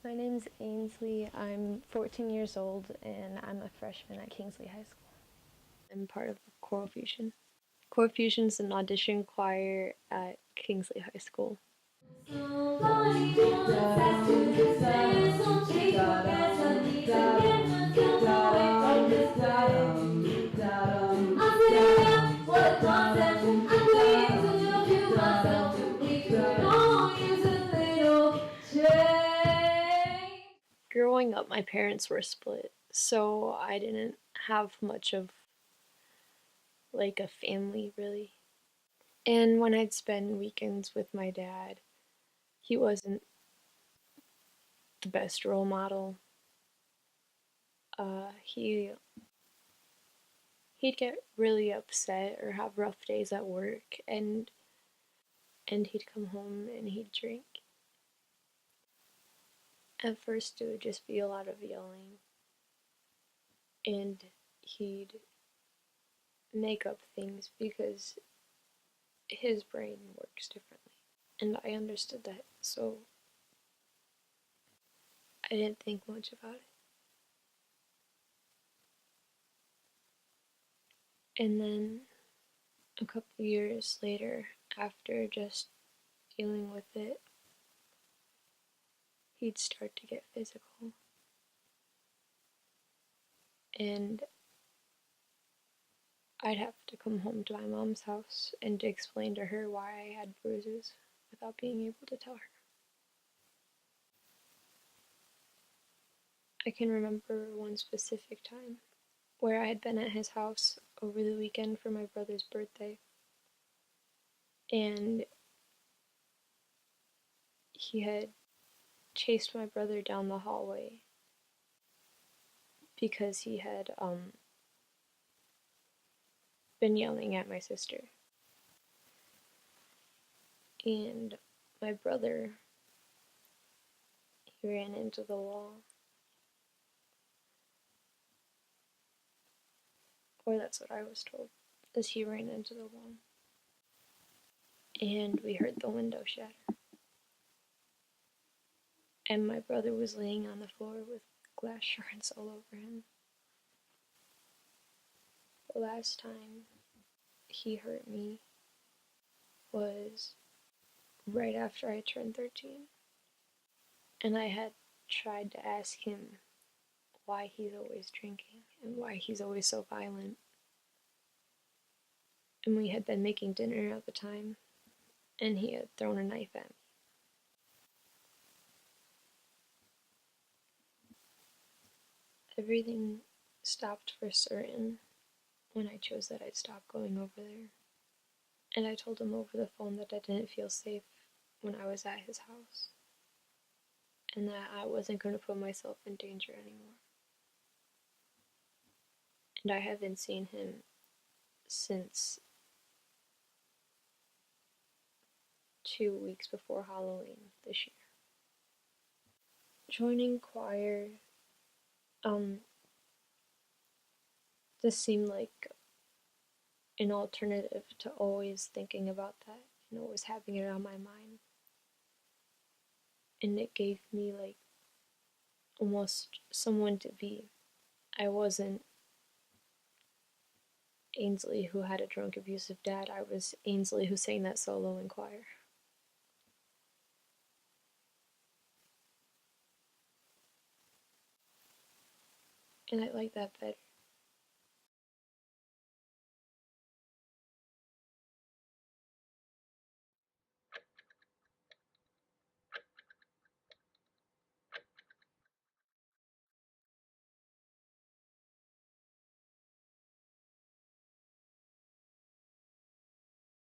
My name's Ainsley. I'm 14 years old and I'm a freshman at Kingsley High School. I'm part of Choral Fusion. Choral Fusion's an audition choir at Kingsley High School. Growing up, my parents were split, so I didn't have much of like a family really. And when I'd spend weekends with my dad, he wasn't the best role model. He'd get really upset or have rough days at work, and he'd come home and he'd drink. At first, it would just be a lot of yelling, and he'd make up things because his brain works differently. And I understood that, so I didn't think much about it. And then a couple years later, after just dealing with it, he'd start to get physical. And I'd have to come home to my mom's house and to explain to her why I had bruises without being able to tell her. I can remember one specific time where I had been at his house over the weekend for my brother's birthday, and he had chased my brother down the hallway because he had been yelling at my sister. And my brother, he ran into the wall. Or that's what I was told, as he ran into the wall. And we heard the window shatter. And my brother was laying on the floor with glass shards all over him. The last time he hurt me was right after I turned 13. And I had tried to ask him why he's always drinking and why he's always so violent. And we had been making dinner at the time, and he had thrown a knife at me. Everything stopped for certain when I chose that I'd stop going over there. And I told him over the phone that I didn't feel safe when I was at his house, and that I wasn't going to put myself in danger anymore. And I haven't seen him since 2 weeks before Halloween this year. Joining choir, this seemed like an alternative to always thinking about that and always having it on my mind. And it gave me like almost someone to be. I wasn't Ainsley who had a drunk abusive dad. I was Ainsley who sang that solo in choir. And I like that better.